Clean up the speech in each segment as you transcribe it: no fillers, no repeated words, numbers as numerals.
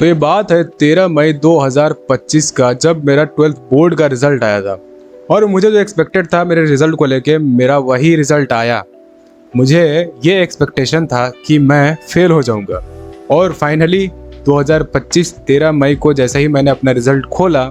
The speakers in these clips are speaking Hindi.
तो ये बात है 13 मई 2025 का, जब मेरा 12th बोर्ड का रिजल्ट आया था। और मुझे जो एक्सपेक्टेड था मेरे रिजल्ट को लेके, मेरा वही रिजल्ट आया। मुझे ये एक्सपेक्टेशन था कि मैं फेल हो जाऊंगा, और फाइनली 2025 13 मई को जैसे ही मैंने अपना रिजल्ट खोला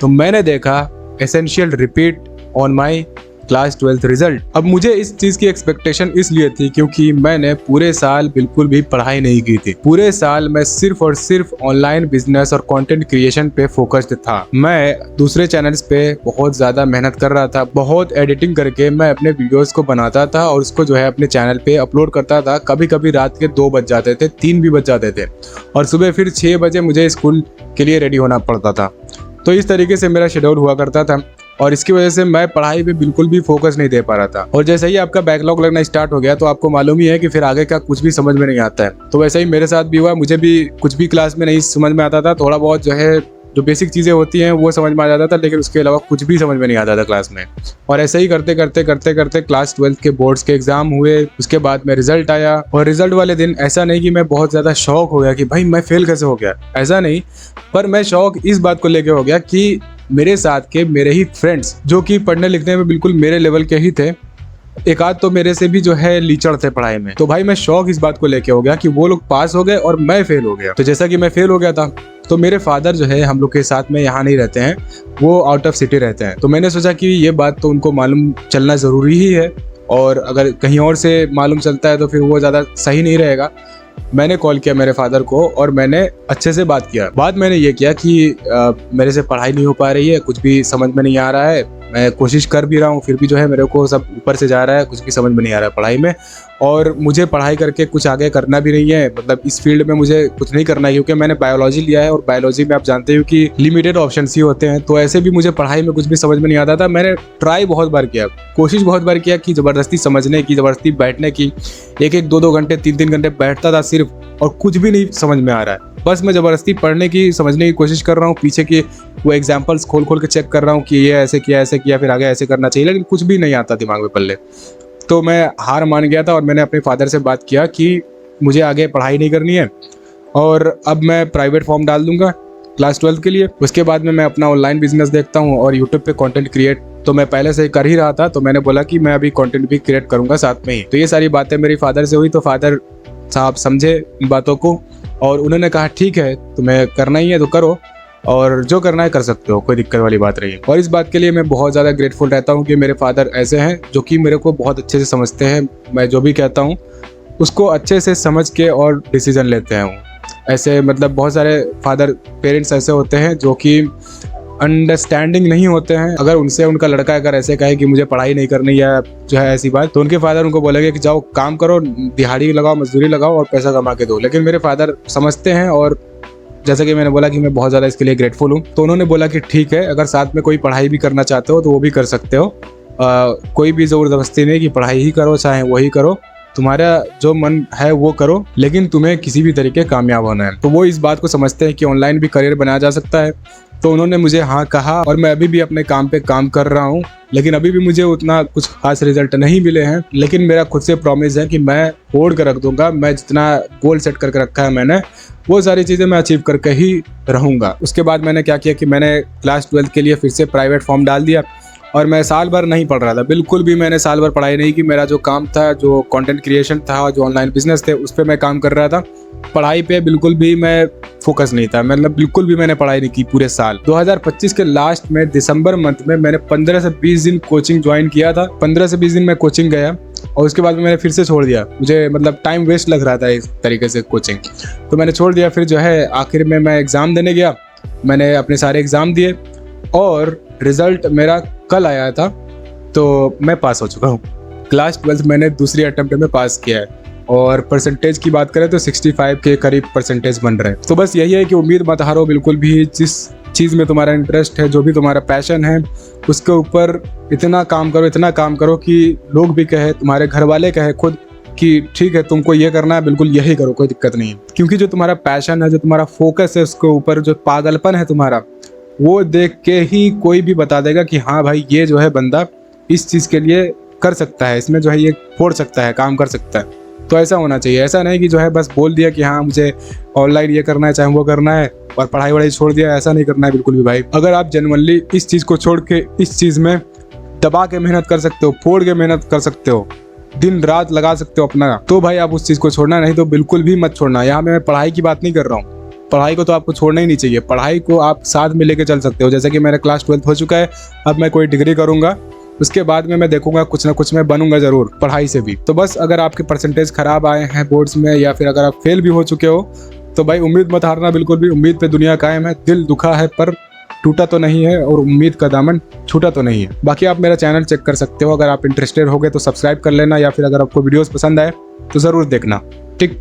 तो मैंने देखा essential repeat on my class 12th result. अब मुझे इस चीज की एक्सपेक्टेशन इसलिए थी क्योंकि मैंने पूरे साल बिल्कुल भी पढ़ाई नहीं की थी। पूरे साल मैं सिर्फ और सिर्फ ऑनलाइन बिजनेस और कंटेंट क्रिएशन पे फोकस्ड था। मैं दूसरे चैनल्स पे बहुत ज्यादा मेहनत कर रहा था, बहुत एडिटिंग करके मैं अपने वीडियोस को बनाता था और उसको जो है अपने चैनल पे अपलोड करता था। कभी कभी रात के 2 बज जाते थे, 3 भी बज जाते थे, और सुबह फिर 6 बजे मुझे स्कूल के लिए रेडी होना पड़ता था। तो इस तरीके से मेरा शेड्यूल हुआ करता था, और इसकी वजह से मैं पढ़ाई पे बिल्कुल भी फोकस नहीं दे पा रहा था। और जैसे ही आपका बैकलॉग लगना स्टार्ट हो गया तो आपको मालूम ही है कि फिर आगे का कुछ भी समझ में नहीं आता है। तो वैसे ही मेरे साथ भी हुआ, मुझे भी कुछ भी क्लास में नहीं समझ में आता था। थोड़ा बहुत जो है जो बेसिक चीज़ें होती हैं वो समझ में आ जाता था, लेकिन उसके अलावा कुछ भी समझ में नहीं आता था क्लास में। और ऐसे ही करते करते करते करते क्लास 12th के बोर्ड्स के एग्जाम हुए, उसके बाद में रिजल्ट आया। और रिजल्ट वाले दिन ऐसा नहीं कि मैं बहुत ज़्यादा शौक हो गया कि भाई मैं फेल कैसे हो गया, ऐसा नहीं, पर मैं शौक इस बात को लेकर हो गया कि मेरे साथ के मेरे ही फ्रेंड्स जो कि पढ़ने लिखने में बिल्कुल मेरे लेवल के ही थे, एक आध तो मेरे से भी जो है लीचड़ थे पढ़ाई में। तो भाई मैं शौक इस बात को लेके हो गया कि वो लोग पास हो गए और मैं फेल हो गया। तो जैसा कि मैं फेल हो गया था तो मेरे फादर जो है हम लोग के साथ में यहाँ नहीं रहते हैं, वो आउट ऑफ सिटी रहते हैं। तो मैंने सोचा कि ये बात तो उनको मालूम चलना ज़रूरी ही है, और अगर कहीं और से मालूम चलता है तो फिर वो ज़्यादा सही नहीं रहेगा। मैंने कॉल किया मेरे फादर को और मैंने अच्छे से बात किया। बात मैंने ये किया कि मेरे से पढ़ाई नहीं हो पा रही है, कुछ भी समझ में नहीं आ रहा है, मैं कोशिश कर भी रहा हूँ फिर भी जो है मेरे को सब ऊपर से जा रहा है, कुछ भी समझ में नहीं आ रहा है पढ़ाई में, और मुझे पढ़ाई करके कुछ आगे करना भी नहीं है। मतलब इस फील्ड में मुझे कुछ नहीं करना है, क्योंकि मैंने बायोलॉजी लिया है और बायोलॉजी में आप जानते हो कि लिमिटेड ऑप्शंस ही होते हैं। तो ऐसे भी मुझे पढ़ाई में कुछ भी समझ में नहीं आता था। मैंने ट्राई बहुत बार किया, कोशिश बहुत बार किया कि ज़बरदस्ती समझने की, ज़बरदस्ती बैठने की, 1-1, 2-2 घंटे, 3-3 घंटे बैठता था सिर्फ, और कुछ भी नहीं समझ में आ रहा है। बस मैं ज़बरदस्ती पढ़ने की, समझने की कोशिश कर रहा हूँ, पीछे की वो एग्जाम्पल्स खोल खोल के चेक कर रहा हूँ कि ये ऐसे किया फिर आगे ऐसे करना चाहिए, लेकिन कुछ भी नहीं आता दिमाग में पल्ले। तो मैं हार मान गया था और मैंने अपने फादर से बात किया कि मुझे आगे पढ़ाई नहीं करनी है और अब मैं प्राइवेट फॉर्म डाल दूंगा क्लास 12th के लिए। उसके बाद में मैं अपना ऑनलाइन बिजनेस देखता हूँ और यूट्यूब पे कंटेंट क्रिएट तो मैं पहले से कर ही रहा था। तो मैंने बोला कि मैं अभी कंटेंट भी क्रिएट करूँगा साथ में ही। तो ये सारी बातें मेरी फादर से हुई, तो फादर साहब समझे इन बातों को और उन्होंने कहा ठीक है तुम्हें करना ही है तो करो, और जो करना है कर सकते हो, कोई दिक्कत वाली बात नहीं है। और इस बात के लिए मैं बहुत ज़्यादा ग्रेटफुल रहता हूँ कि मेरे फादर ऐसे हैं जो कि मेरे को बहुत अच्छे से समझते हैं। मैं जो भी कहता हूँ उसको अच्छे से समझ के और डिसीजन लेते हैं वो। ऐसे मतलब बहुत सारे फादर पेरेंट्स ऐसे होते हैं जो कि अंडरस्टैंडिंग नहीं होते हैं। अगर उनसे उनका लड़का अगर ऐसे कहे कि मुझे पढ़ाई नहीं करनी या जो है ऐसी बात, तो उनके फादर उनको बोलेंगे कि जाओ काम करो, दिहाड़ी लगाओ, मजदूरी लगाओ और पैसा कमा के दो। लेकिन मेरे फादर समझते हैं, और जैसा कि मैंने बोला कि मैं बहुत ज़्यादा इसके लिए ग्रेटफुल हूँ। तो उन्होंने बोला कि ठीक है, अगर साथ में कोई पढ़ाई भी करना चाहते हो तो वो भी कर सकते हो, कोई भी ज़बरदस्ती नहीं कि पढ़ाई ही करो, चाहे वही करो, तुम्हारा जो मन है वो करो, लेकिन तुम्हें किसी भी तरीके कामयाब होना है। तो वो इस बात को समझते हैं कि ऑनलाइन भी करियर बनाया जा सकता है। तो उन्होंने मुझे हाँ कहा और मैं अभी भी अपने काम पे काम कर रहा हूँ, लेकिन अभी भी मुझे उतना कुछ खास रिजल्ट नहीं मिले हैं। लेकिन मेरा खुद से प्रॉमिस है कि मैं होल्ड कर रख दूंगा। मैं जितना गोल सेट करके रखा है मैंने, वो सारी चीज़ें मैं अचीव करके ही रहूँगा। उसके बाद मैंने क्या किया कि मैंने क्लास 12th के लिए फिर से प्राइवेट फॉर्म डाल दिया, और मैं साल भर नहीं पढ़ रहा था, बिल्कुल भी मैंने साल भर पढ़ाई नहीं की। मेरा जो काम था, जो कंटेंट क्रिएशन था, जो ऑनलाइन बिजनेस थे, उस पर मैं काम कर रहा था। पढ़ाई पे बिल्कुल भी मैं फोकस नहीं था, मतलब बिल्कुल भी मैंने पढ़ाई नहीं की पूरे साल। 2025 के लास्ट में दिसंबर मंथ में मैंने 15 से 20 दिन कोचिंग ज्वाइन किया था। 15 से 20 दिन मैं कोचिंग गया और उसके बाद में मैंने फिर से छोड़ दिया। मुझे मतलब टाइम वेस्ट लग रहा था इस तरीके से कोचिंग, तो मैंने छोड़ दिया। फिर जो है आखिर में मैं एग्ज़ाम देने गया, मैंने अपने सारे एग्ज़ाम दिए और रिज़ल्ट मेरा कल आया था, तो मैं पास हो चुका हूँ। क्लास 12th मैंने दूसरी अटेम्प्ट में पास किया है, और परसेंटेज की बात करें तो 65 के करीब परसेंटेज बन रहे हैं। तो बस यही है कि उम्मीद मत हारो बिल्कुल भी। जिस चीज़ में तुम्हारा इंटरेस्ट है, जो भी तुम्हारा पैशन है, उसके ऊपर इतना काम करो कि लोग भी कहे, तुम्हारे घर वाले कहे खुद कि ठीक है तुमको ये करना है, बिल्कुल यही करो, कोई दिक्कत नहीं है। क्योंकि जो तुम्हारा पैशन है, जो तुम्हारा फोकस है, उसके ऊपर जो पागलपन है तुम्हारा, वो देख के ही कोई भी बता देगा कि हाँ भाई ये जो है बंदा इस चीज़ के लिए कर सकता है, इसमें जो है ये फोड़ सकता है, काम कर सकता है। तो ऐसा होना चाहिए। ऐसा नहीं कि जो है बस बोल दिया कि हाँ मुझे ऑनलाइन ये करना है चाहे वो करना है और पढ़ाई वढ़ाई छोड़ दिया। ऐसा नहीं करना है बिल्कुल भी भाई। अगर आप जेन्युइनली इस चीज़ को छोड़ के इस चीज़ में दबा के मेहनत कर सकते हो, फोड़ के मेहनत कर सकते हो, दिन रात लगा सकते हो अपना, तो भाई आप उस चीज़ को छोड़ना, नहीं तो बिल्कुल भी मत छोड़ना। यहाँ मैं पढ़ाई की बात नहीं कर रहा हूँ, पढ़ाई को तो आपको छोड़ना ही नहीं चाहिए। पढ़ाई को आप साथ में लेके चल सकते हो। जैसे कि मेरा क्लास 12 हो चुका है, अब मैं कोई डिग्री करूँगा, उसके बाद में मैं देखूंगा कुछ ना कुछ मैं बनूंगा ज़रूर पढ़ाई से भी। तो बस अगर आपके परसेंटेज ख़राब आए हैं बोर्ड्स में या फिर अगर आप फेल भी हो चुके हो तो भाई उम्मीद मत हारना बिल्कुल भी। उम्मीद पे दुनिया कायम है। दिल दुखा है पर टूटा तो नहीं है और उम्मीद का दामन छूटा तो नहीं है। बाकी आप मेरा चैनल चेक कर सकते हो। अगर आप इंटरेस्टेड हो गए तो सब्सक्राइब कर लेना, या फिर अगर आपको वीडियोस पसंद आए तो ज़रूर देखना। ठीक।